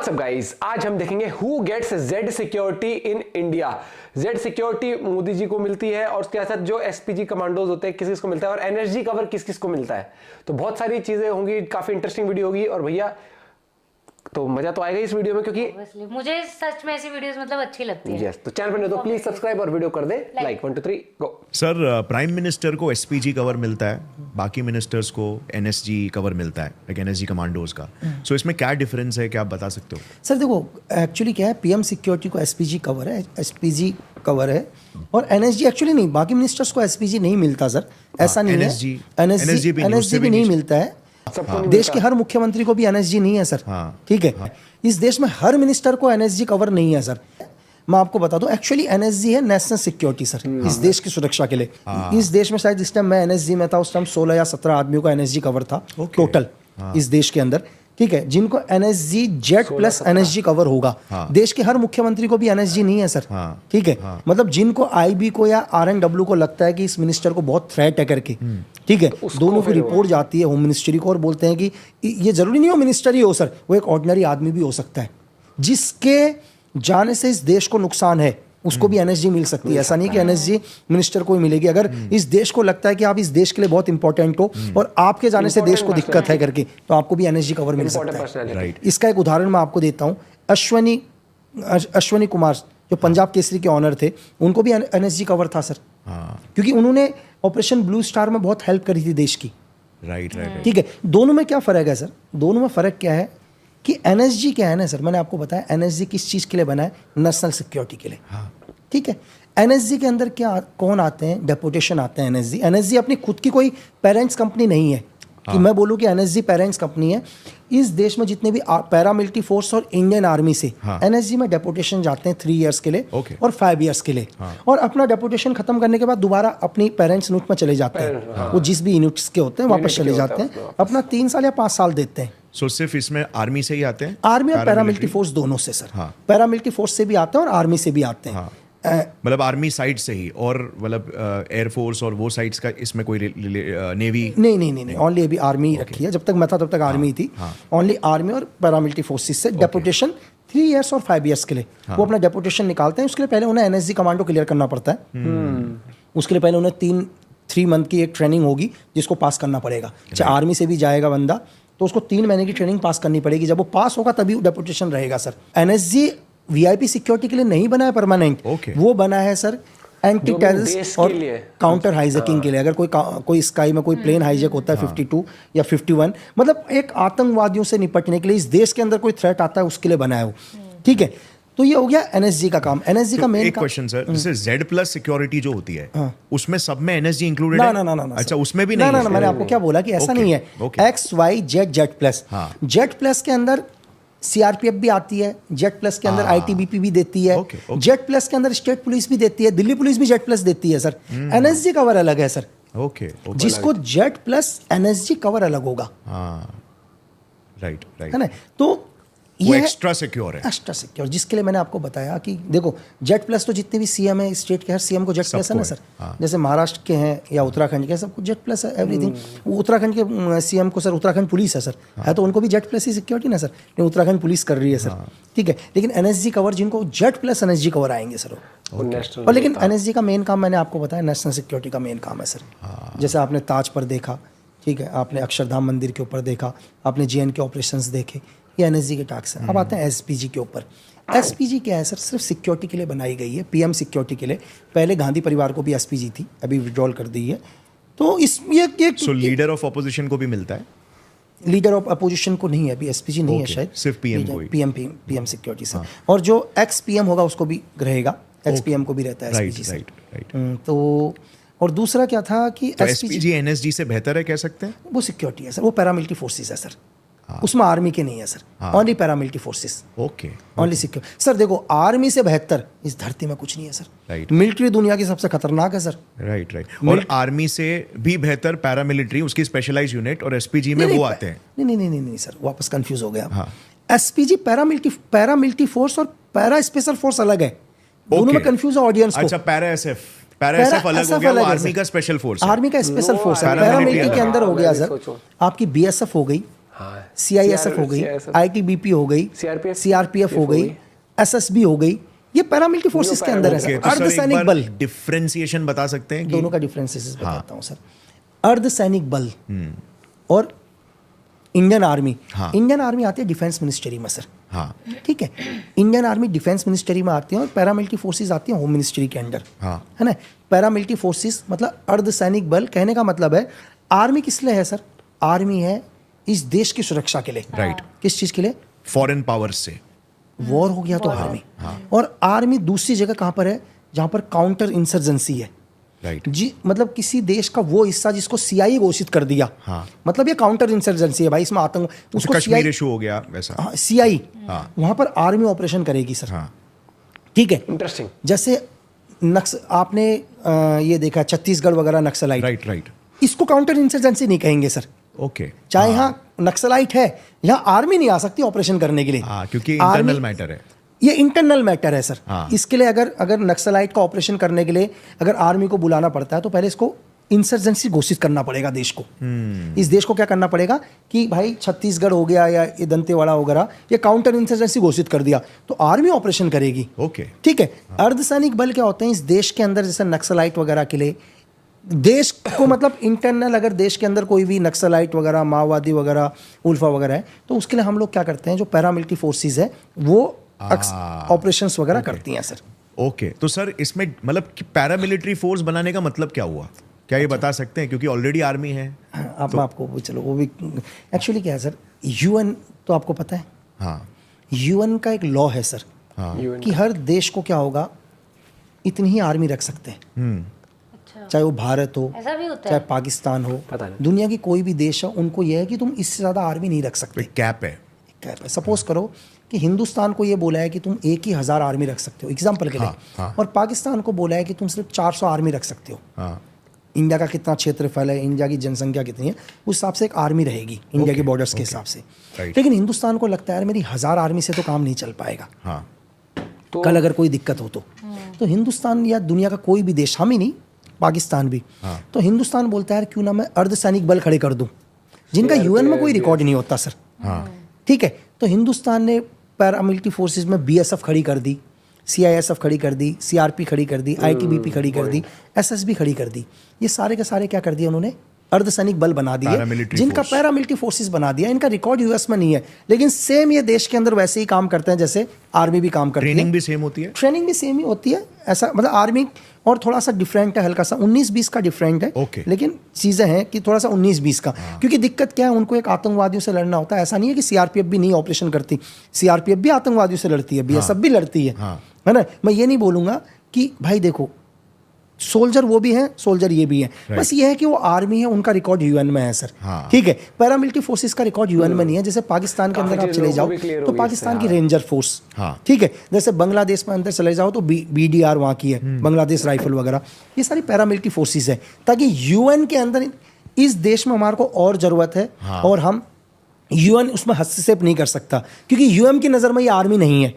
WhatsApp guys, आज हम देखेंगे who gets Z security in India. Z security Modi ji को मिलती है और उसके साथ जो एसपीजी कमांडोज होते हैं किस किस को मिलता है और एनएसजी कवर किस किस को मिलता है। तो बहुत सारी चीजें होंगी, काफी इंटरेस्टिंग वीडियो होगी और भैया तो मजा तो आएगा इस वीडियो में क्योंकि मुझे सच में ऐसी वीडियोस मतलब अच्छी लगती है। यस, तो चैनल पर नहीं तो प्लीज सब्सक्राइब और वीडियो कर they like. 1 2 3 go. Sir, prime minister को एसपीजी कवर मिलता है, बाकी मिनिस्टर्स को एनएसजी कवर मिलता है, लाइक एनएसजी कमांडोज का। सो इसमें क्या डिफरेंस है, क्या आप बता सकते हो? सर देखो, एक्चुअली क्या है, पीएम सिक्योरिटी को एसपीजी कवर है, एसपीजी कवर है और एनएसजी एक्चुअली नहीं, बाकी मिनिस्टर्स को एसपीजी नहीं मिलता सर, ऐसा नहीं है। एनएसजी भी नहीं मिलता है, देश के हर मुख्यमंत्री को भी एनएसजी नहीं है सर। ठीक है, इस देश में हर मिनिस्टर को एनएसजी कवर नहीं है सर। मैं आपको बता दूं, एक्चुअली एनएसजी है नेशनल सिक्योरिटी सर, इस देश की सुरक्षा के लिए। इस देश में शायद जिस टाइम मैं एनएसजी में था उस टाइम 16 या 17 आदमियों का एनएसजी कवर था टोटल इस देश के अंदर। ठीक है, जिनको NSG Z plus NSG cover होगा। देश के हर मुख्यमंत्री को भी एनएसजी नहीं है सर। ठीक है, मतलब जिनको आईबी को या आरएनडब्ल्यू को लगता है कि इस मिनिस्टर को बहुत थ्रेट है करके, ठीक है, दोनों की रिपोर्ट जाती है होम मिनिस्ट्री को और बोलते हैं कि ये जरूरी नहीं हो मिनिस्टर ही हो सर, वो एक ऑर्डिनरी आदमी भी हो सकता है, जिसके जाने से इस देश को नुकसान है, उसको भी एनएसजी मिल सकती है। ऐसा नहीं कि एनएसजी मिनिस्टर को ही मिलेगी। अगर इस देश को लगता है कि आप इस देश के लिए बहुत इंपॉर्टेंट हो और आपके जाने से देश को दिक्कत है करके, तो आपको भी एनएसजी कवर मिल सकता है। इसका एक उदाहरण मैं आपको देता हूँ। अश्वनी कुमार जो पंजाब केसरी के ऑनर थे, उनको भी एनएसजी कवर था सर, क्योंकि उन्होंने ऑपरेशन ब्लू स्टार में बहुत हेल्प करी थी देश की। राइट। ठीक है, दोनों में क्या फ़र्क है सर? दोनों में फ़र्क क्या है कि एनएसजी क्या है ना सर, मैंने आपको बताया एनएसजी किस चीज़ के लिए बना है, नेशनल सिक्योरिटी के लिए। ठीक है, एनएसजी के अंदर क्या कौन आते हैं? डेपुटेशन आते हैं। एनएसजी अपनी खुद की कोई पेरेंट्स कंपनी नहीं है कि मैं बोलूँ कि एनएसजी पेरेंट्स कंपनी है। इस देश में जितने भी पैरामिलिट्री फोर्स और इंडियन आर्मी से एनएसजी में डेपुटेशन जाते हैं 3 इयर्स के लिए और 5 इयर्स के लिए, और अपना डेपुटेशन खत्म करने के बाद दोबारा अपनी पेरेंट्स यूनिट में चले जाते हैं। वो जिस भी यूनिट्स के होते हैं वापस चले जाते हैं, अपना 3 साल या 5 साल देते हैं। सो सिर्फ इसमें आर्मी से ही आते हैं? आर्मी और पैरामिलिट्री फोर्स दोनों से सर। पैरामिलिट्री फोर्स से भी आते हैं और आर्मी से भी आते हैं। मतलब आर्मी साइड से ही, और मतलब एयरफोर्स और वो साइड्स का इसमें कोई नेवी? नहीं, ओनली अभी आर्मी ही रखी है। जब तक मैं था तब तक आर्मी थी। ओनली आर्मी और पैरामिलिट्री फोर्सेस से डेपुटेशन 3 इयर्स और 5 इयर्स के लिए वो अपना डेपुटेशन निकालते हैं। उसके लिए पहले उन्हें एनएसजी कमांडो क्लियर करना पड़ता है। उसके लिए पहले उन्हें 3 मंथ की एक ट्रेनिंग होगी जिसको पास करना पड़ेगा। चाहे आर्मी से भी जाएगा बंदा तो उसको 3 महीने की ट्रेनिंग पास करनी पड़ेगी। जब वो पास होगा तभी डेपुटेशन रहेगा सर। एनएसजी वीआईपी सिक्योरिटी के लिए नहीं बना है परमानेंट, वो बना है सर एंटी टेररिस्ट और काउंटर हाईजैकिंग के लिए। अगर कोई स्काई में कोई प्लेन हाईजैक होता है 52 या 51, मतलब एक आतंकवादियों से निपटने के लिए, इस देश के अंदर कोई थ्रेट आता है उसके लिए बना है वो। ठीक है, तो ये हो गया एनएसजी का काम। एनएसजी का मेन क्वेश्चन सर, जैसे जेड प्लस सिक्योरिटी जो होती है उसमें सब में एनएसजी इंक्लूडेड है? ना। अच्छा, उसमें भी नहीं? ना, मैंने आपको क्या बोला कि ऐसा नहीं है। X Y Z plus. Z plus के अंदर सीआरपीएफ भी आती है, जेड प्लस के अंदर आईटीबीपी भी देती है, जेड प्लस के अंदर स्टेट पुलिस भी देती है, दिल्ली पुलिस भी जेड प्लस देती है सर। एनएसजी कवर अलग है सर। जिसको जेड प्लस एनएसजी कवर अलग होगा। राइट है ना, तो ये एक्स्ट्रा सिक्योर है। एक्स्ट्रा सिक्योर, जिसके लिए मैंने आपको बताया कि देखो जेड प्लस तो जितने भी सीएम है स्टेट के, हर सीएम को जेड प्लस है ना सर। जैसे महाराष्ट्र के हैं या उत्तराखंड के, सबको जेड प्लस है एवरीथिंग। उत्तराखंड के सीएम को सर उत्तराखंड पुलिस है सर, है तो उनको भी जेड प्लस ही सिक्योरिटी ना सर, नहीं उत्तराखंड पुलिस कर रही है सर। ठीक है, लेकिन एनएसजी कवर जिनको जेड प्लस एनएसजी कवर आएंगे सर। और लेकिन एनएसजी का मेन काम मैंने आपको बताया नेशनल सिक्योरिटी का मेन काम है सर। जैसे आपने ताज पर देखा, ठीक है, आपने अक्षरधाम मंदिर के ऊपर देखा, आपने जेएन के ऑपरेशंस देखे, ये एनएसजी के टास्क है। अब आते हैं एसपीजी के ऊपर। एसपीजी क्या है सर? सिर्फ सिक्योरिटी के लिए बनाई गई है, पीएम सिक्योरिटी के लिए। पहले गांधी परिवार को भी एसपीजी थी, अभी विड्रॉल कर दी है। तो इसमें लीडर ऑफ अपोजिशन को भी मिलता है? लीडर ऑफ अपोजिशन को नहीं है अभी, एसपीजी नहीं है शायद, सिर्फ पीएम को ही। पीएम सिक्योरिटी से। और जो एक्स पीएम होगा उसको भी रहेगा, एक्स पीएम को भी रहता है एसपीजी से। तो और दूसरा क्या था कि एसपीजी एनएसजी से बेहतर है कह सकते हैं? वो सिक्योरिटी है सर, वो पैरामिलिट्री फोर्सेस है सर। उसमें आर्मी के नहीं है sir, only paramilitary forces. Only secure sir. देखो, आर्मी से बेहतर इस धरती में कुछ नहीं है सर। मिलिट्री दुनिया की सबसे खतरनाक है सर। राइट। और आर्मी से भी बेहतर पैरामिलिट्री, उसकी स्पेशलाइज्ड यूनिट, और एसपीजी में वो आते हैं? नहीं सर, वापस कंफ्यूज हो गया। एसपीजी पैरामिलिट्री फोर्स और पैरा स्पेशल फोर्स अलग है, दोनों में कंफ्यूज है ऑडियंस को। अच्छा, पैरा एसएफ अलग हो गया, वो आर्मी का स्पेशल फोर्स है। आर्मी का स्पेशल फोर्स है, पैरामिलिट्री के अंदर हो गया सर। आपकी बीएसएफ हो गई, CISF हो गई, ITBP हो गई, CRPF हो गई, SSB हो गई, ये पैरामिलिट्री फोर्सेस के अंदर है सर। अर्धसैनिक बल, डिफरेंशिएशन बता सकते हैं दोनों का डिफरेंसेस बताता हूँ सर। अर्धसैनिक बल और इंडियन आर्मी, इंडियन आर्मी आती है डिफेंस मिनिस्ट्री में सर, ठीक है। इंडियन आर्मी डिफेंस मिनिस्ट्री में आती है और पैरामिलिट्री फोर्सेस आती हैं होम मिनिस्ट्री के अंडर, है ना। पैरामिलिट्री फोर्सेस मतलब अर्धसैनिक बल, कहने का मतलब है आर्मी किस लिए है सर? आर्मी है इस देश की सुरक्षा के लिए, राइट। किस चीज के लिए? फॉरेन पावर्स से वॉर हो गया तो आर्मी, और आर्मी दूसरी जगह कहाँ पर है? जहाँ पर काउंटर इंसर्जेंसी है, राइट जी, मतलब किसी देश का वो हिस्सा जिसको सीआई घोषित कर दिया, मतलब ये काउंटर इंसर्जेंसी है भाई, इसमें आतंक, उसको कश्मीर इशू हो गया वैसा, सीआई, वहां पर आर्मी ऑपरेशन करेगी सर, ठीक है। इंटरेस्टिंग। जैसे आपने ये देखा छत्तीसगढ़ वगैरह नक्सलाइट, राइट राइट, इसको काउंटर इंसर्जेंसी नहीं कहेंगे सर, ओके। चाहे यहाँ नक्सलाइट है, यहाँ आर्मी नहीं आ सकती ऑपरेशन करने के लिए, क्योंकि इंटरनल मैटर है, ये इंटरनल मैटर है सर। इसके लिए अगर नक्सलाइट का ऑपरेशन करने के लिए अगर आर्मी को बुलाना पड़ता है तो पहले इसको इंसर्जेंसी घोषित करना पड़ेगा देश को। इस देश को क्या करना पड़ेगा कि भाई छत्तीसगढ़ हो गया या ये दंतेवाड़ा वगैरह, ये काउंटर इंसर्जेंसी घोषित कर दिया तो आर्मी ऑपरेशन करेगी, ओके, ठीक है। अर्धसैनिक बल क्या होते हैं इस देश के अंदर, जैसे नक्सलाइट वगैरह के लिए देश को, मतलब इंटरनल अगर देश के अंदर कोई भी नक्सलाइट वगैरह, माओवादी वगैरह, उल्फा वगैरह है तो उसके लिए हम लोग क्या करते हैं, जो पैरामिलिट्री फोर्सेस है वो ऑपरेशंस वगैरह करती हैं सर। ओके, तो सर इसमें मतलब पैरामिलिट्री फोर्स बनाने का मतलब क्या हुआ, क्या ये बता सकते हैं? क्योंकि ऑलरेडी आर्मी है। आप आपको चलो वो भी एक्चुअली क्या है सर, यूएन तो आपको पता है, हाँ, यूएन का एक लॉ है सर, कि हर देश को क्या होगा, इतनी ही आर्मी रख सकते हैं, चाहे वो भारत हो, ऐसा भी होता चाहे है? पाकिस्तान हो, पता नहीं। दुनिया की कोई भी देश है, उनको यह है कि तुम इससे ज़्यादा आर्मी नहीं रख सकते। कैप है, कैप है। सपोज करो कि हिंदुस्तान को ये बोला है कि तुम 1,000 आर्मी रख सकते हो एग्जाम्पल के लिए, और पाकिस्तान को बोला है कि तुम सिर्फ 400 आर्मी रख सकते हो। इंडिया का कितना क्षेत्रफल है, इंडिया की जनसंख्या कितनी है, उस हिसाब से एक आर्मी रहेगी इंडिया के बॉर्डर्स के हिसाब से। लेकिन हिंदुस्तान को लगता है यार मेरी 1000 आर्मी से तो काम नहीं चल पाएगा, तो कल अगर कोई दिक्कत हो तो हिंदुस्तान या दुनिया का कोई भी देश, हम ही नहीं पाकिस्तान भी, तो हिंदुस्तान बोलता है यार क्यों ना मैं अर्धसैनिक बल खड़े कर दूं, जिनका यूएन में कोई रिकॉर्ड नहीं होता सर, ठीक है। तो हिंदुस्तान ने पैरामिलिट्री फोर्सेस में बीएसएफ खड़ी कर दी, सीआईएसएफ खड़ी कर दी, सीआरपी खड़ी कर दी, आईटीबीपी खड़ी कर दी, एसएसबी खड़ी कर दी। ये सारे के सारे क्या कर दिए उन्होंने, अर्धसैनिक बल बना दिए, जिनका पैरामिलिट्री फोर्सेस बना दिया। इनका रिकॉर्ड यूएस में नहीं है, लेकिन सेम ये देश के अंदर वैसे ही काम करते हैं जैसे आर्मी भी काम करती है। ट्रेनिंग भी सेम होती है, ट्रेनिंग भी सेम ही होती है, ऐसा मतलब आर्मी और थोड़ा सा डिफरेंट है, हल्का सा 19-20 का डिफरेंट है, लेकिन चीज़ें हैं कि थोड़ा सा 19-20 का, क्योंकि दिक्कत क्या है, उनको एक आतंकवादियों से लड़ना होता है। ऐसा नहीं है कि सीआरपीएफ भी नहीं ऑपरेशन करती, सीआरपीएफ भी आतंकवादियों से लड़ती है, बीएसएफ भी लड़ती है ना। मैं ये नहीं बोलूँगा कि भाई देखो सोल्जर वो भी है, सोल्जर ये भी है, बस ये है कि वो आर्मी है, उनका रिकॉर्ड यूएन में है सर, ठीक है। पैरामिलिट्री फोर्सेस का रिकॉर्ड यूएन में नहीं है। जैसे पाकिस्तान के अंदर आप चले जाओ तो पाकिस्तान की रेंजर फोर्स, ठीक है। जैसे बांग्लादेश में अंदर चले जाओ तो बीडीआर वहाँ की है, बांग्लादेश राइफल वगैरह, ये सारी पैरामिलिट्री फोर्सेस है, ताकि यूएन के अंदर इस देश में हमारे को और जरूरत है, और हम यूएन उसमें हस्तक्षेप नहीं कर सकता, क्योंकि यूएन की नजर में ये आर्मी नहीं है,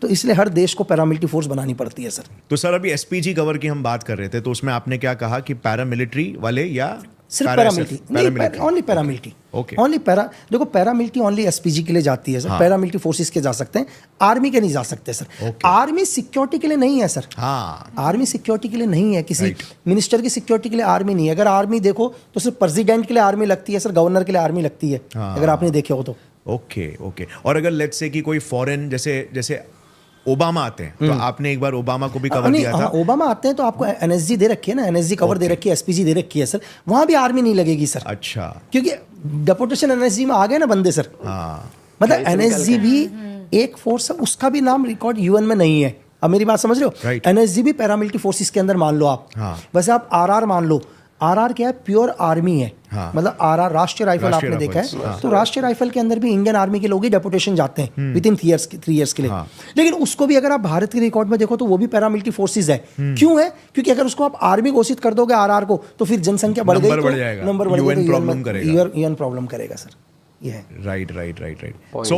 तो इसलिए हर देश को पैरामिलिट्री फोर्स बनानी पड़ती है सर। तो सर अभी एसपीजी कवर की हम बात कर रहे थे, तो उसमें आपने क्या कहा कि पैरामिलिट्री वाले या सिर्फ पैरामिलिट्री नहीं, ओनली पैरामिलिट्री, ओनली पैरा। देखो पैरामिलिट्री ओनली एसपीजी के लिए जाती है सर, पैरामिलिट्री फोर्सेस के जा सकते हैं, आर्मी के नहीं जा सकते सर। आर्मी सिक्योरिटी के लिए नहीं है सर, आर्मी सिक्योरिटी के लिए नहीं है, किसी मिनिस्टर की सिक्योरिटी के लिए आर्मी नहीं है। अगर आर्मी देखो तो सिर्फ प्रेसिडेंट के लिए आर्मी लगती है सर, गवर्नर के लिए आर्मी लगती है, अगर आपने देखे हो तो। Okay okay. और अगर लेट्स से कि कोई फॉरेन, जैसे ओबामा आते हैं, तो आपने एक बार ओबामा को भी कवर दिया था। ओबामा आते हैं तो आपको एनएसजी दे रखी है ना, एनएसजी कवर दे रखी है, एसपीजी दे रखी है सर, वहां भी आर्मी नहीं लगेगी सर। अच्छा, क्योंकि डेपुटेशन एनएसजी में आ गए ना बंदे सर, मतलब एनएसजी भी एक फोर्स है, उसका भी नाम रिकॉर्ड यूएन में नहीं है। अब मेरी बात समझ रहे हो, एनएसजी भी पैरामिलिट्री फोर्सेस के अंदर मान लो आप, वैसे आप आरआर मान लो, आरआर क्या है, प्योर आर्मी है, मतलब आरआर राष्ट्रीय राइफल आपने देखा है, तो राष्ट्रीय राइफल के अंदर भी इंडियन आर्मी के लोग ही डेपुटेशन जाते हैं विद इन 3 इयर्स के लिए। लेकिन उसको भी अगर आप भारत के रिकॉर्ड में देखो तो वो भी पैरामिलिट्री फोर्सेस है। क्यों है? क्योंकि अगर उसको आप आर्मी घोषित कर दोगे आरआर को, तो फिर जनसंख्या बढ़ गई, नंबर बढ़ गया, यूएन प्रॉब्लम करेगा सर। ये है राइट। सो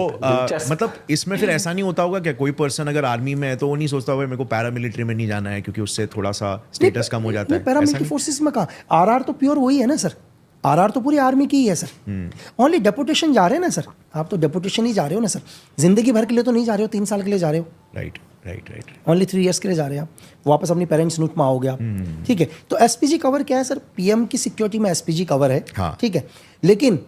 मतलब इसमें फिर ऐसा नहीं होता होगा क्या, कोई पर्सन अगर आर्मी में है तो वो नहीं सोचता होगा मेरे को पैरामिलिट्री में नहीं जाना है, क्योंकि उससे थोड़ा सा स्टेटस कम हो जाता है? पैरामिलिट्री फोर्सेस में कहाँ, आरआर तो प्योर वही है ना सर, आरआर तो पूरी आर्मी की ही है सर। ओनली डेपुटेशन जा रहे हैं ना सर, आप तो डेपुटेशन ही जा रहे हो ना सर, जिंदगी भर के लिए तो नहीं जा रहे हो, 3 साल के लिए जा रहे हो। Right right right. Only 3 years के लिए जा रहे हैं आप, वापस अपनी पेरेंट्स नोट में आओगे आप, ठीक है। तो एसपीजी कवर क्या है सर, पीएम की सिक्योरिटी में एसपीजी कवर है, हाँ। ठीक है। लेकिन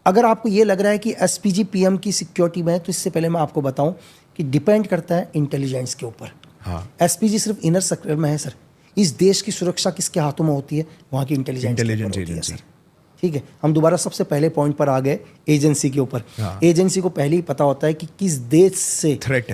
अगर आपको ये लग रहा है कि एसपीजी पीएम की सिक्योरिटी में है, तो इससे पहले मैं आपको बताऊं कि डिपेंड करता है इंटेलिजेंस के ऊपर। हाँ। एसपीजी सिर्फ इनर सर्कल में है सर, इस देश की सुरक्षा किसके हाथों में होती है, वहाँ की इंटेलिजेंस एजेंसी। ठीक है। हम दोबारा सबसे पहले पॉइंट पर आ गए, एजेंसी के ऊपर। हाँ। एजेंसी को पहले ही पता होता है कि किस देश से थ्रेट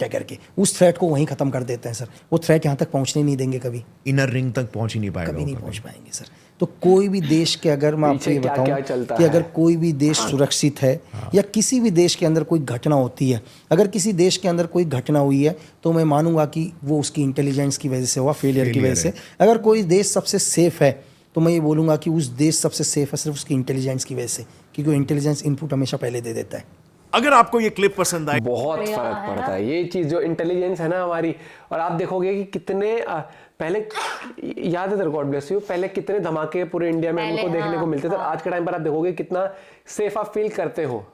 है करके, उस थ्रेट को वहीं खत्म कर देते हैं सर। वो थ्रेट यहाँ तक पहुँचने नहीं देंगे कभी, इनर रिंग तक पहुंच ही नहीं पाएगा, कभी नहीं पहुँच पाएंगे सर। तो कोई भी देश के, अगर मैं आपको ये बताऊं कि अगर कोई भी देश सुरक्षित है या किसी भी देश के अंदर कोई घटना होती है, अगर किसी देश के अंदर कोई घटना हुई है, तो मैं मानूंगा कि वो उसकी इंटेलिजेंस की वजह से हुआ, फेलियर की वजह से। अगर कोई देश सबसे सेफ है, तो मैं ये बोलूँगा कि उस देश सबसे सेफ है सिर्फ उसकी इंटेलिजेंस की वजह से, क्योंकि वो इंटेलिजेंस इनपुट हमेशा पहले दे देता है। अगर आपको ये क्लिप पसंद आए, बहुत फर्क पड़ता है ये चीज, जो इंटेलिजेंस है ना हमारी। और आप देखोगे कि कितने पहले, याद है गॉड ब्लेस यू, पहले कितने धमाके पूरे इंडिया में हमको देखने को मिलते थे। आज के टाइम पर आप देखोगे कितना सेफ आप फील करते हो,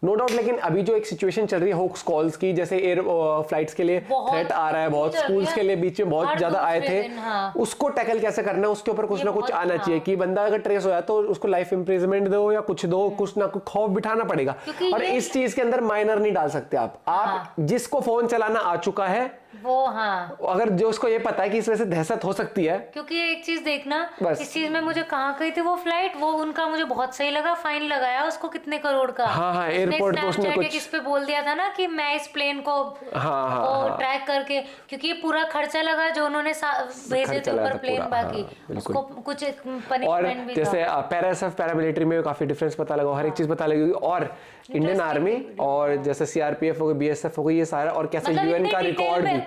नो डाउट। लेकिन अभी जो एक सिचुएशन चल रही है होक्स कॉल्स की, जैसे एयर फ्लाइट्स के लिए थ्रेट आ रहा है, बहुत स्कूल्स के लिए बीच में बहुत ज्यादा आए थे, उसको टैकल कैसे करना है, उसके ऊपर कुछ ना कुछ आना चाहिए कि बंदा अगर ट्रेस हो जाए तो उसको लाइफ इंप्रिजमेंट दो या कुछ दो, कुछ ना कुछ खौफ बिठाना पड़ेगा। और इस चीज के अंदर माइनर नहीं डाल सकते आप जिसको फोन चलाना आ चुका है वो, हाँ, अगर जो उसको ये पता है कि इस वजह से दहशत हो सकती है। क्योंकि एक चीज देखना, बस। इस चीज में मुझे कहाँ गई थी वो फ्लाइट, वो उनका मुझे बहुत सही लगा, फाइन लगाया उसको कितने करोड़ का। हाँ, एयरपोर्ट पे उसने कुछ किस पे बोल दिया था ना कि मैं इस प्लेन को ट्रैक करके, क्योंकि ये पूरा खर्चा लगा जो उन्होंने भेजे थे ऊपर प्लेन, बाकी उसको कुछ पनिशमेंट भी। जैसे पैराएसएफ पैरामिलिट्री में काफी डिफरेंस पता लगा, हर एक चीज पता लगेगी। और इंडियन आर्मी और जैसे सीआरपीएफ हो गई, बीएसएफ हो गई, ये सारा, और कैसे यूएन का रिकॉर्ड भी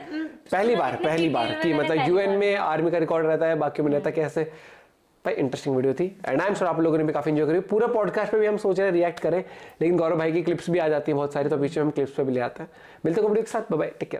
पहली बार कि मतलब यूएन में आर्मी का रिकॉर्ड रहता है, बाकी में रहता कैसे। भाई इंटरेस्टिंग वीडियो थी एंड आई एम श्योर आप लोगों ने भी काफी एंजॉय करी। पूरा पॉडकास्ट पे भी हम सोच रहे हैं रिएक्ट करें, लेकिन गौरव भाई की क्लिप्स भी आ जाती है बहुत सारी, तो बीच में हम क्लिप्स पे भी ले आते हैं। मिलते हैं वीडियो के साथ, बाय बाय, टेक केयर।